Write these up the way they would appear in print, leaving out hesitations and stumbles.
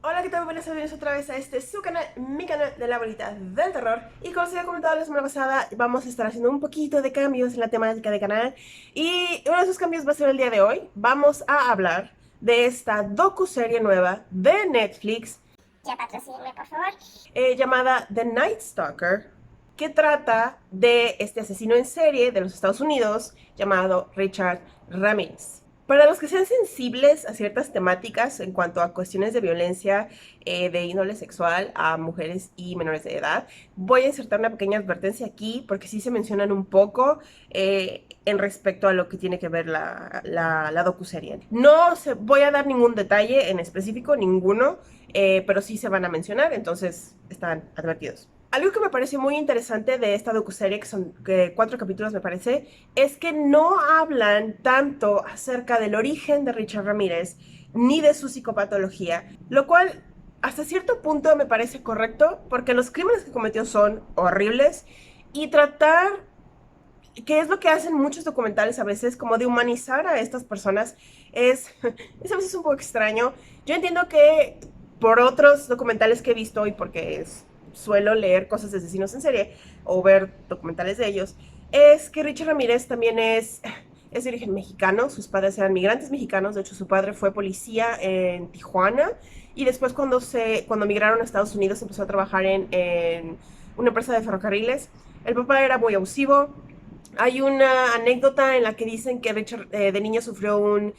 Hola, ¿qué tal? Buenas tardes otra vez a su canal, mi canal de la bolita del terror. Y como os había comentado la semana pasada, vamos a estar haciendo un poquito de cambios en la temática del canal. Y uno de esos cambios va a ser el día de hoy. Vamos a hablar de esta docuserie nueva de Netflix. Ya patrocíname, por favor. Llamada The Night Stalker, que trata de este asesino en serie de los Estados Unidos llamado Richard Ramirez. Para los que sean sensibles a ciertas temáticas en cuanto a cuestiones de violencia de índole sexual a mujeres y menores de edad, voy a insertar una pequeña advertencia aquí porque sí se mencionan un poco en respecto a lo que tiene que ver la docuserie. No voy a dar ningún detalle en específico, ninguno, pero sí se van a mencionar, entonces están advertidos. Algo que me parece muy interesante de esta docuserie, que son 4 capítulos me parece, es que no hablan tanto acerca del origen de Richard Ramírez ni de su psicopatología, lo cual hasta cierto punto me parece correcto porque los crímenes que cometió son horribles y tratar, que es lo que hacen muchos documentales a veces, como de humanizar a estas personas, es a veces un poco extraño. Yo entiendo que por otros documentales que he visto y porque suelo leer cosas de asesinos en serie o ver documentales de ellos, es que Richard Ramírez también es de origen mexicano. Sus padres eran migrantes mexicanos. De hecho, su padre fue policía en Tijuana y después cuando migraron a Estados Unidos empezó a trabajar en una empresa de ferrocarriles. El papá era muy abusivo. Hay una anécdota en la que dicen que Richard de niño sufrió un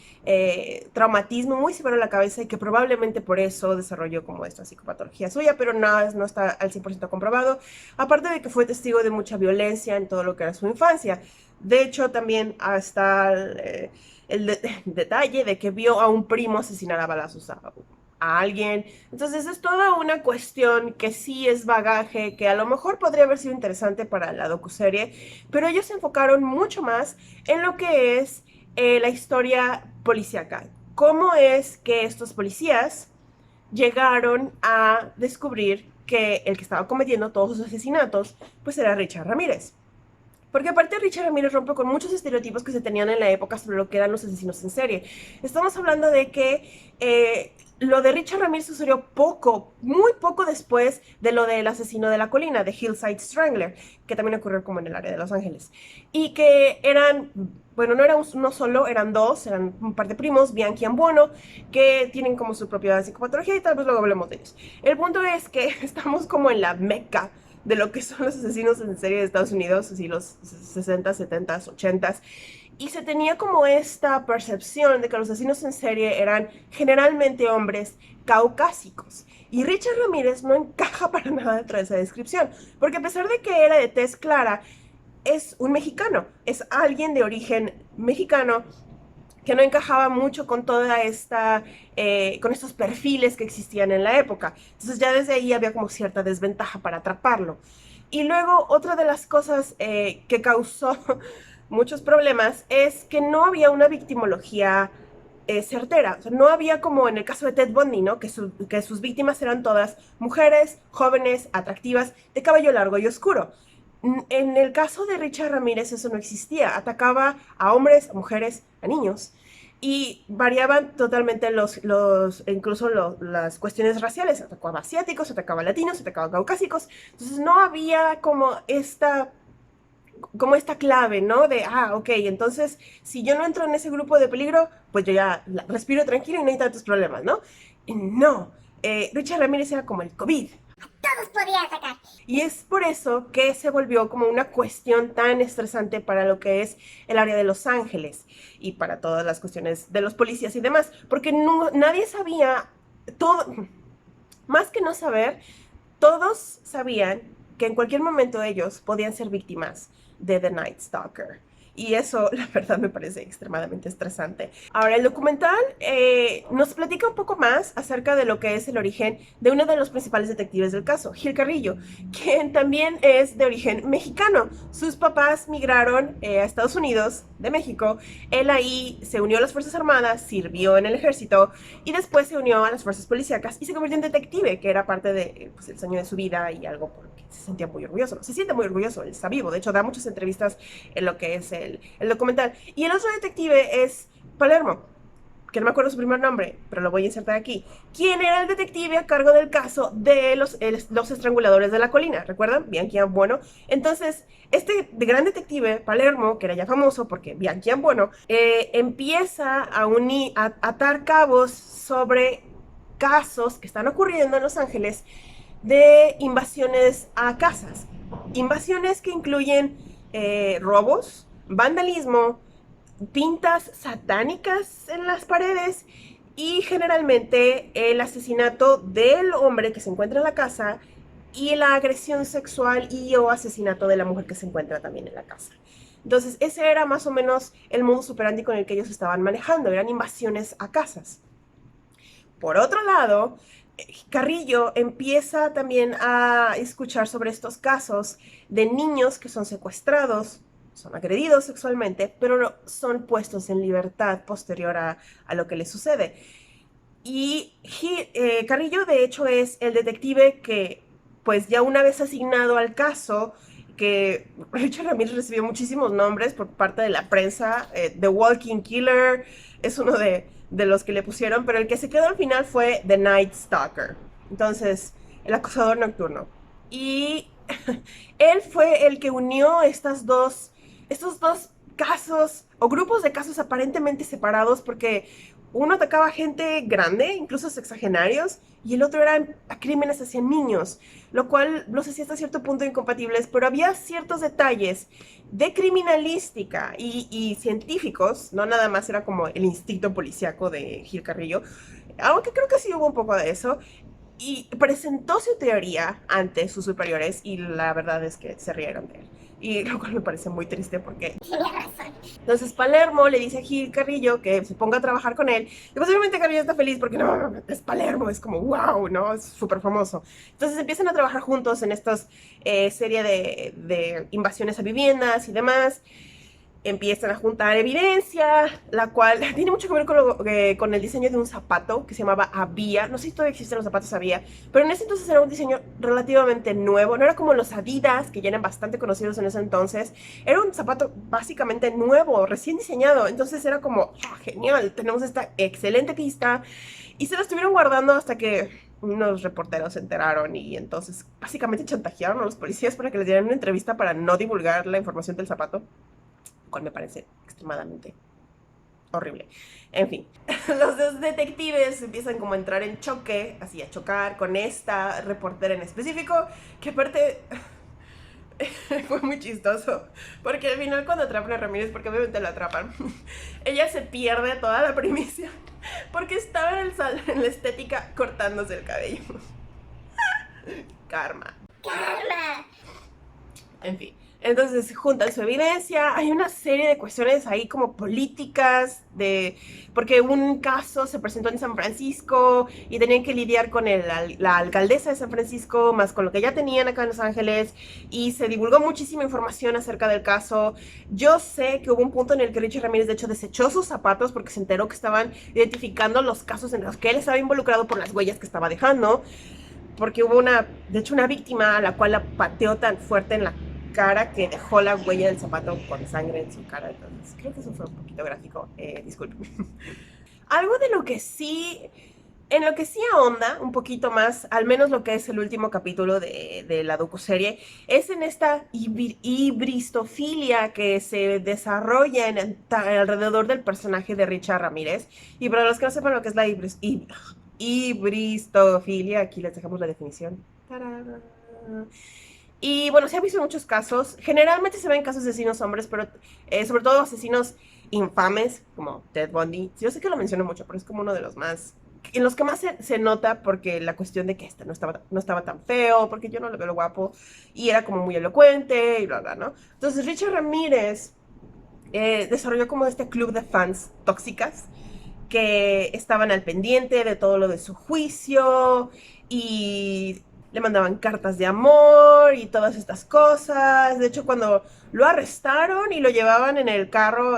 traumatismo muy severo en la cabeza y que probablemente por eso desarrolló como esta psicopatología suya, pero no está al 100% comprobado. Aparte de que fue testigo de mucha violencia en todo lo que era su infancia. De hecho, también hasta detalle de que vio a un primo asesinar a balazos a alguien. Entonces es toda una cuestión que sí es bagaje, que a lo mejor podría haber sido interesante para la docuserie, pero ellos se enfocaron mucho más en lo que es la historia policíaca. ¿Cómo es que estos policías llegaron a descubrir que el que estaba cometiendo todos los asesinatos pues era Richard Ramírez? Porque aparte Richard Ramírez rompe con muchos estereotipos que se tenían en la época sobre lo que eran los asesinos en serie. Estamos hablando de que lo de Richard Ramírez sucedió poco, muy poco después de lo del asesino de la colina, de Hillside Strangler, que también ocurrió como en el área de Los Ángeles. Y que eran, bueno, no era uno solo, eran dos, eran un par de primos, Bianchi y Ambuono, que tienen como su propia psicopatología y tal vez luego hablemos de ellos. El punto es que estamos como en la meca de lo que son los asesinos en serie de Estados Unidos, así los 60, 70, 80. Y se tenía como esta percepción de que los asesinos en serie eran generalmente hombres caucásicos. Y Richard Ramírez no encaja para nada dentro de esa descripción, porque a pesar de que era de tez clara, es un mexicano, es alguien de origen mexicano que no encajaba mucho con toda esta, con estos perfiles que existían en la época. Entonces ya desde ahí había como cierta desventaja para atraparlo. Y luego otra de las cosas que causó muchos problemas es que no había una victimología certera. O sea, no había como en el caso de Ted Bundy, ¿no? Que sus víctimas eran todas mujeres, jóvenes, atractivas, de cabello largo y oscuro. En el caso de Richard Ramírez eso no existía. Atacaba a hombres, a mujeres, a niños. Y variaban totalmente incluso las cuestiones raciales. Atacaba a asiáticos, atacaba a latinos, atacaba a caucásicos. Entonces no había como esta clave, ¿no? De, ok, entonces si yo no entro en ese grupo de peligro, pues yo ya respiro tranquilo y no hay tantos problemas, ¿no? No, Richard Ramírez era como el COVID. Todos podían atacar. Y es por eso que se volvió como una cuestión tan estresante para lo que es el área de Los Ángeles y para todas las cuestiones de los policías y demás, porque nadie sabía, todo, más que no saber, todos sabían que en cualquier momento ellos podían ser víctimas de The Night Stalker. Y eso, la verdad, me parece extremadamente estresante. Ahora, el documental nos platica un poco más acerca de lo que es el origen de uno de los principales detectives del caso, Gil Carrillo, quien también es de origen mexicano. Sus papás migraron a Estados Unidos de México. Él ahí se unió a las Fuerzas Armadas, sirvió en el ejército y después se unió a las fuerzas policíacas y se convirtió en detective, que era parte de, pues, el sueño de su vida y algo por lo que se sentía muy orgulloso. No, se siente muy orgulloso, él está vivo. De hecho, da muchas entrevistas en lo que es el documental. Y el otro detective es Palermo. que no me acuerdo su primer nombre, pero lo voy a insertar aquí, quien era el detective a cargo del caso de los estranguladores de la colina, ¿recuerdan? Bianchi Ambuono. Entonces, este gran detective, Palermo, que era ya famoso porque Bianchi Ambuono, empieza a atar cabos sobre casos que están ocurriendo en Los Ángeles de invasiones a casas. Invasiones que incluyen robos, vandalismo, pintas satánicas en las paredes y generalmente el asesinato del hombre que se encuentra en la casa y la agresión sexual y o asesinato de la mujer que se encuentra también en la casa. Entonces ese era más o menos el modus operandi con el que ellos estaban manejando, eran invasiones a casas. Por otro lado, Carrillo empieza también a escuchar sobre estos casos de niños que son secuestrados, son agredidos sexualmente, pero no, son puestos en libertad posterior a lo que les sucede. Y Carrillo, de hecho, es el detective que, pues ya una vez asignado al caso, que Richard Ramírez recibió muchísimos nombres por parte de la prensa. The Walking Killer es uno de los que le pusieron, pero el que se quedó al final fue The Night Stalker. Entonces, el acosador nocturno. Y él fue el que unió estos dos casos o grupos de casos aparentemente separados porque uno atacaba a gente grande, incluso sexagenarios, y el otro era a crímenes hacia niños, lo cual no sé si hasta cierto punto incompatibles, pero había ciertos detalles de criminalística y científicos, no nada más era como el instinto policíaco de Gil Carrillo, aunque creo que sí hubo un poco de eso, y presentó su teoría ante sus superiores y la verdad es que se rieron de él. Y lo cual me parece muy triste porque... Tenía razón. Entonces Palermo le dice a Gil Carrillo que se ponga a trabajar con él. Y posiblemente Carrillo está feliz porque no, es Palermo, es como wow, ¿no? Es súper famoso. Entonces empiezan a trabajar juntos en estas serie de invasiones a viviendas y demás. Empiezan a juntar evidencia, la cual tiene mucho que ver con el diseño de un zapato que se llamaba Avia. No sé si todavía existen los zapatos Avia, pero en ese entonces era un diseño relativamente nuevo. No era como los Adidas, que ya eran bastante conocidos en ese entonces. Era un zapato básicamente nuevo, recién diseñado. Entonces era como, genial, tenemos esta excelente pista. Y se lo estuvieron guardando hasta que unos reporteros se enteraron y entonces básicamente chantajearon a los policías para que les dieran una entrevista para no divulgar la información del zapato, cual me parece extremadamente horrible. En fin, los dos detectives empiezan como a entrar en choque, así a chocar con esta reportera en específico, que aparte fue muy chistoso, porque al final cuando atrapan a Ramírez, porque obviamente lo atrapan, ella se pierde toda la primicia, porque estaba en la estética cortándose el cabello. Karma. Karma. En fin. Entonces juntan su evidencia, hay una serie de cuestiones ahí como políticas, porque un caso se presentó en San Francisco y tenían que lidiar con la alcaldesa de San Francisco, más con lo que ya tenían acá en Los Ángeles, y se divulgó muchísima información acerca del caso. Yo sé que hubo un punto en el que Richard Ramírez de hecho desechó sus zapatos porque se enteró que estaban identificando los casos en los que él estaba involucrado por las huellas que estaba dejando, porque hubo de hecho una víctima a la cual la pateó tan fuerte en la cara que dejó la huella del zapato con sangre en su cara. Entonces creo que eso fue un poquito gráfico, disculpen. Algo de lo que sí, en lo que sí ahonda un poquito más, al menos lo que es el último capítulo de la docuserie, es en esta hibristofilia que se desarrolla alrededor del personaje de Richard Ramírez. Y para los que no sepan lo que es la hibristofilia, aquí les dejamos la definición. ¡Tarán! Y bueno, se han visto muchos casos. Generalmente se ven casos de asesinos hombres, pero sobre todo asesinos infames, como Ted Bundy. Yo sé que lo menciono mucho, pero es como uno de los más... En los que más se nota, porque la cuestión de que este no estaba tan feo, porque yo no lo veo guapo, y era como muy elocuente, y bla, bla, ¿no? Entonces Richard Ramírez desarrolló como este club de fans tóxicas, que estaban al pendiente de todo lo de su juicio, y le mandaban cartas de amor y todas estas cosas. De hecho, cuando lo arrestaron y lo llevaban en el carro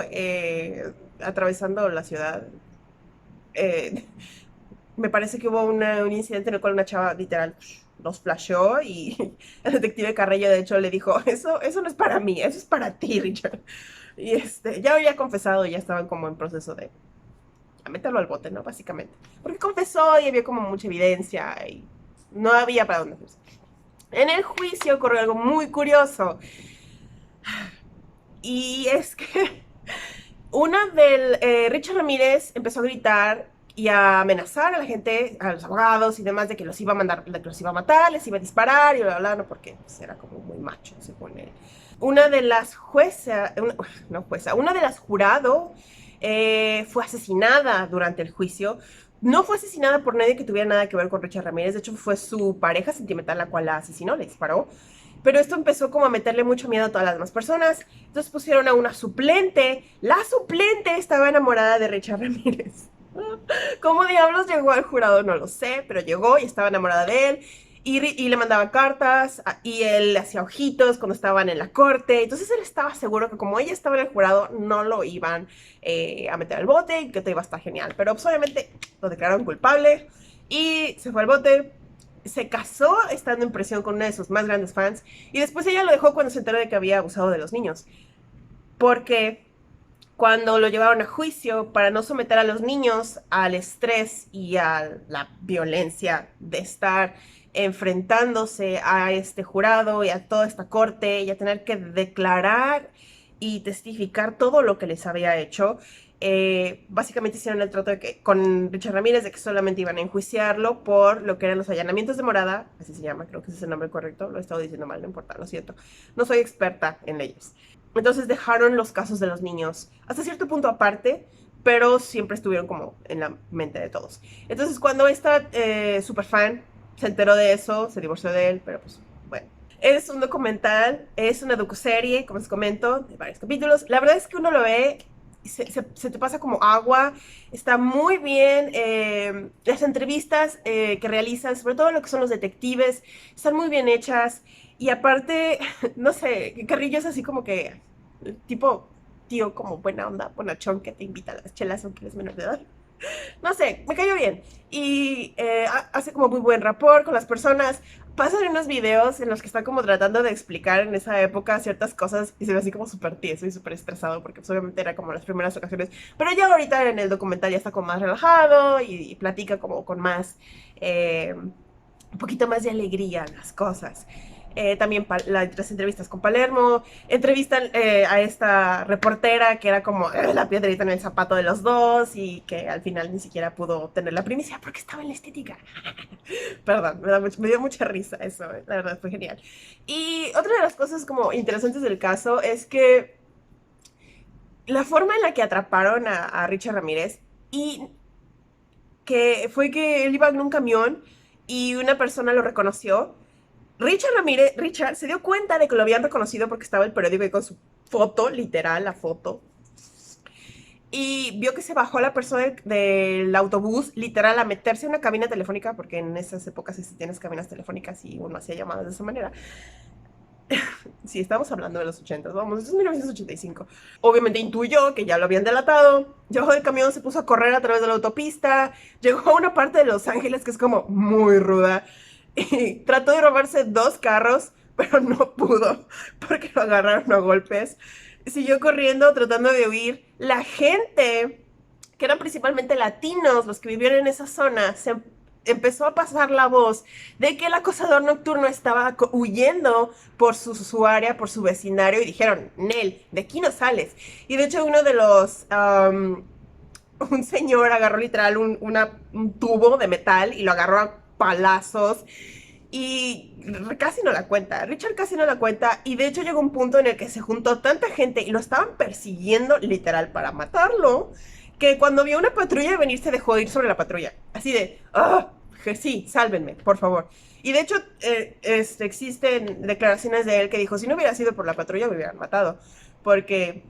atravesando la ciudad, eh, me parece que hubo un incidente en el cual una chava literal los flasheó y el detective Carrillo de hecho le dijo, eso no es para mí, eso es para ti, Richard. Y ya había confesado, ya estaban como en proceso de a meterlo al bote, ¿no? Básicamente. Porque confesó y había como mucha evidencia y no había para dónde hacerse. En el juicio ocurrió algo muy curioso. Y es que Richard Ramírez empezó a gritar y a amenazar a la gente, a los abogados y demás, de que los iba a mandar, de que los iba a matar, les iba a disparar y bla, bla, bla, no, porque pues, era como muy macho, según él. Una de las juezas, no jueza, una de las jurado fue asesinada durante el juicio. No fue asesinada por nadie que tuviera nada que ver con Richard Ramírez, de hecho fue su pareja sentimental la cual la asesinó, le disparó. Pero esto empezó como a meterle mucho miedo a todas las demás personas. Entonces pusieron a una suplente. La suplente estaba enamorada de Richard Ramírez. ¿Cómo diablos llegó al jurado? No lo sé, pero llegó y estaba enamorada de él. Y le mandaba cartas y él le hacía ojitos cuando estaban en la corte. Entonces él estaba seguro que como ella estaba en el jurado, no lo iban a meter al bote y que todo iba a estar genial. Pero pues, obviamente lo declararon culpable y se fue al bote. Se casó estando en prisión con una de sus más grandes fans y después ella lo dejó cuando se enteró de que había abusado de los niños. Porque cuando lo llevaron a juicio para no someter a los niños al estrés y a la violencia de estar enfrentándose a este jurado y a toda esta corte y a tener que declarar y testificar todo lo que les había hecho, básicamente hicieron el trato de que, con Richard Ramírez de que solamente iban a enjuiciarlo por lo que eran los allanamientos de morada, así se llama, creo que ese es el nombre correcto, lo he estado diciendo mal, no importa, lo siento, no soy experta en leyes. Entonces dejaron los casos de los niños hasta cierto punto aparte, pero siempre estuvieron como en la mente de todos. Entonces cuando esta superfan se enteró de eso, se divorció de él, pero pues bueno. Es un documental, es una docuserie, como les comento, de varios capítulos. La verdad es que uno lo ve, se te pasa como agua, está muy bien. Las entrevistas que realizan, sobre todo lo que son los detectives, están muy bien hechas. Y aparte, no sé, Carrillo es así como que, tipo tío como buena onda, bonachón que te invita a las chelas aunque eres menor de edad. No sé, me cayó bien. Y hace como muy buen rapport con las personas. Pasan unos videos en los que está como tratando de explicar en esa época ciertas cosas y se ve así como súper tieso y súper estresado porque pues, obviamente era como las primeras ocasiones. Pero ya ahorita en el documental ya está como más relajado y platica como con más, un poquito más de alegría las cosas. También las entrevistas con Palermo, entrevistan a esta reportera que era como la piedrita en el zapato de los dos y que al final ni siquiera pudo tener la primicia porque estaba en la estética. Perdón, me dio mucha risa eso, la verdad fue genial. Y otra de las cosas como interesantes del caso es que la forma en la que atraparon a Richard Ramírez y que fue que él iba en un camión y una persona lo reconoció. Richard se dio cuenta de que lo habían reconocido porque estaba el periódico ahí con su foto, literal, la foto. Y vio que se bajó la persona del autobús, literal, a meterse en una cabina telefónica, porque en esas épocas sí tienes cabinas telefónicas y uno hacía llamadas de esa manera. Sí, estamos hablando de los 80, vamos, eso es 1985. Obviamente intuyó que ya lo habían delatado, llegó del camión, se puso a correr a través de la autopista, llegó a una parte de Los Ángeles que es como muy ruda. Y trató de robarse 2 carros, pero no pudo porque lo agarraron a golpes. Siguió corriendo tratando de huir. La gente, que eran principalmente latinos, los que vivían en esa zona, se empezó a pasar la voz de que el acosador nocturno estaba huyendo por su área, por su vecindario, y dijeron, Nel, de aquí no sales. Y de hecho uno de los... un señor agarró literal un tubo de metal y lo agarró a palazos y casi no la cuenta, Richard casi no la cuenta y de hecho llegó un punto en el que se juntó tanta gente y lo estaban persiguiendo literal para matarlo, que cuando vio una patrulla venir se dejó ir sobre la patrulla, así de, sí, sálvenme, por favor. Y de hecho existen declaraciones de él que dijo, si no hubiera sido por la patrulla me hubieran matado, porque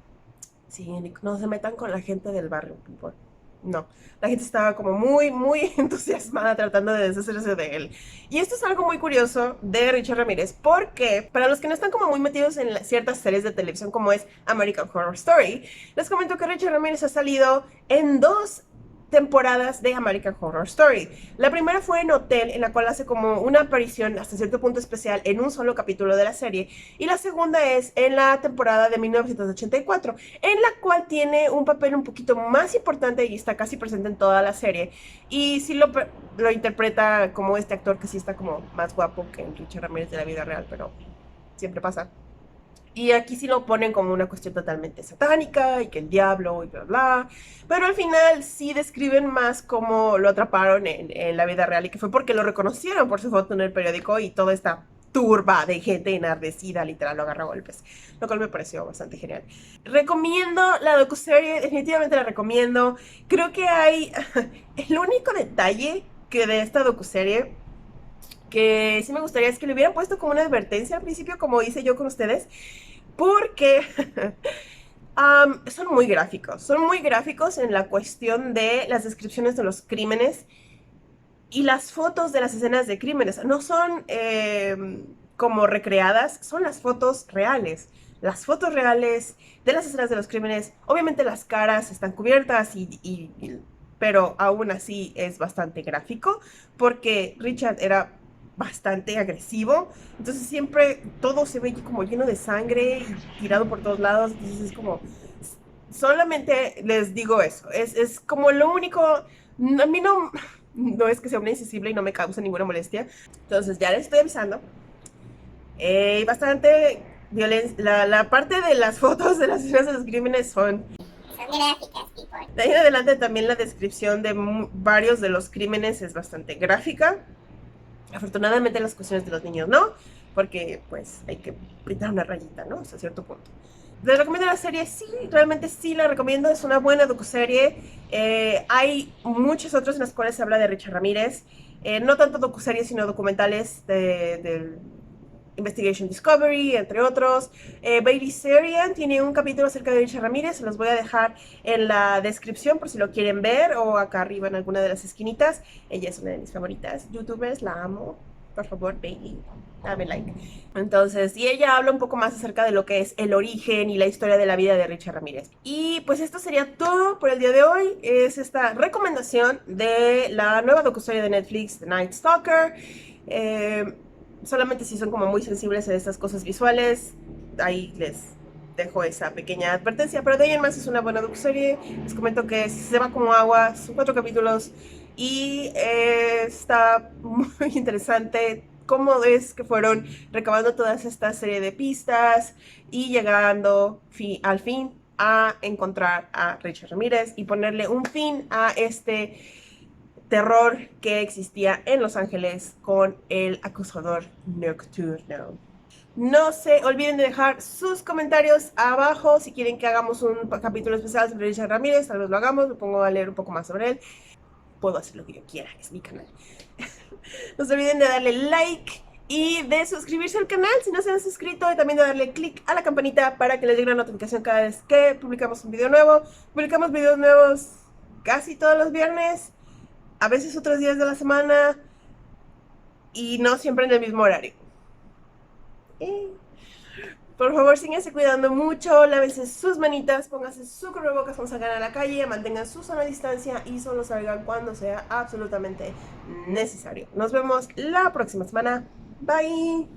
sí, no se metan con la gente del barrio, por no, la gente estaba como muy, muy entusiasmada tratando de deshacerse de él. Y esto es algo muy curioso de Richard Ramírez, porque para los que no están como muy metidos en ciertas series de televisión como es American Horror Story, les comento que Richard Ramírez ha salido en 2 temporadas de American Horror Story. La primera fue en Hotel, en la cual hace como una aparición hasta cierto punto especial en un solo capítulo de la serie. Y la segunda es en la temporada de 1984, en la cual tiene un papel un poquito más importante y está casi presente en toda la serie. Y sí lo interpreta como este actor que sí está como más guapo que Richard Ramírez de la vida real, pero siempre pasa. Y aquí sí lo ponen como una cuestión totalmente satánica y que el diablo y bla bla. Pero al final sí describen más cómo lo atraparon en la vida real y que fue porque lo reconocieron por su foto en el periódico y toda esta turba de gente enardecida literal lo agarra a golpes. Lo cual me pareció bastante genial. Recomiendo la docuserie, definitivamente la recomiendo. Creo que hay el único detalle que de esta docuserie que sí me gustaría es que le hubieran puesto como una advertencia al principio, como hice yo con ustedes, porque son muy gráficos en la cuestión de las descripciones de los crímenes y las fotos de las escenas de crímenes. No son como recreadas, son las fotos reales. Las fotos reales de las escenas de los crímenes, obviamente las caras están cubiertas pero aún así es bastante gráfico porque Richard era bastante agresivo, entonces siempre todo se ve como lleno de sangre y tirado por todos lados, entonces es como, solamente les digo eso, es como lo único, a mí no es que sea una insensible y no me causa ninguna molestia, entonces ya les estoy avisando, bastante violencia, la parte de las fotos de las escenas de los crímenes son gráficas, people. de ahí en adelante también la descripción de varios de los crímenes es bastante gráfica. Afortunadamente las cuestiones de los niños no, porque pues hay que pintar una rayita, ¿no? Hasta cierto punto. Les recomiendo la serie, sí, realmente sí la recomiendo, es una buena docuserie. Hay muchos otros en las cuales se habla de Richard Ramírez, no tanto docuseries, sino documentales de Investigation Discovery, entre otros. Bailey Sarian tiene un capítulo acerca de Richard Ramírez, se los voy a dejar en la descripción por si lo quieren ver, o acá arriba en alguna de las esquinitas. Ella es una de mis favoritas youtubers, la amo. Por favor, Bailey, dame like. Entonces, y ella habla un poco más acerca de lo que es el origen y la historia de la vida de Richard Ramírez. Y pues esto sería todo por el día de hoy. Es esta recomendación de la nueva docuserie de Netflix, The Night Stalker. Solamente si son como muy sensibles a estas cosas visuales, ahí les dejo esa pequeña advertencia, pero de ahí en más es una buena docuserie. Les comento que se va como agua, son 4 capítulos y está muy interesante cómo es que fueron recabando toda esta serie de pistas y llegando al fin a encontrar a Richard Ramírez y ponerle un fin a este terror que existía en Los Ángeles con el acusador nocturno. No se olviden de dejar sus comentarios abajo si quieren que hagamos un capítulo especial sobre Richard Ramírez, tal vez lo hagamos, me pongo a leer un poco más sobre él. Puedo hacer lo que yo quiera, es mi canal. No se olviden de darle like y de suscribirse al canal si no se han suscrito, y también de darle click a la campanita para que les llegue una notificación cada vez que publicamos un video nuevo. Publicamos videos nuevos casi todos los viernes, a veces otros días de la semana y no siempre en el mismo horario. Por favor, síganse cuidando mucho, lávense sus manitas, pónganse su cubrebocas cuando salgan a la calle, mantengan su sana distancia y solo salgan cuando sea absolutamente necesario. Nos vemos la próxima semana. Bye.